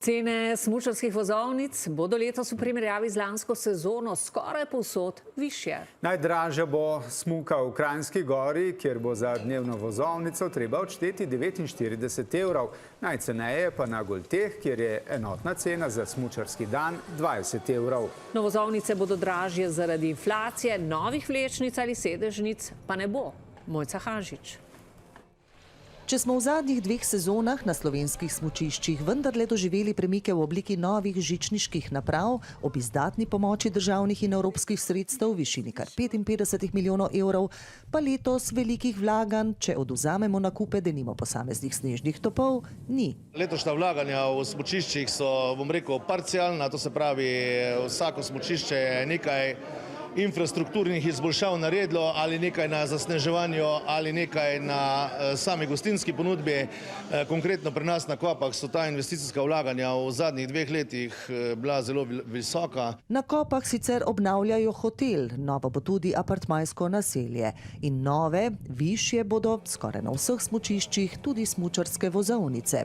Cene smučarskih vozovnic bodo letos v primerjavi z lansko sezono skoraj povsod višje. Najdražja bo smuka v Kranjski Gori, kjer bo za dnevno vozovnico treba odšteti 49 evrov. Najceneje pa na Golteh, kjer je enotna cena za smučarski dan 20 evrov. No, vozovnice bodo dražje zaradi inflacije, novih vlečnic ali sedežnic pa ne bo. Mojca Hanžič. Če smo v zadnjih dveh sezonah na slovenskih smučiščih vendarle doživeli premike v obliki novih žičniških naprav, ob izdatni pomoči državnih in evropskih sredstev v višini kar 55 milijonov evrov, pa letos velikih vlaganj, če odvzamemo nakupe denimo posameznih snežnih topov, ni. Letošnja vlaganja v smučiščih so, bom rekel, parcialna, to se pravi, vsako smučišče je nekaj infrastrukturnih izboljšav naredilo, ali nekaj na zasneževanju, ali nekaj na sami gostinski ponudbi. Konkretno pri nas na Kopah so ta investicijska vlaganja v zadnjih 2 letih bila zelo visoka. Na Kopah sicer obnavljajo hotel, novo bo tudi apartmajsko naselje. In nove, višje bodo skoraj na vseh smučiščih tudi smučarske vozovnice.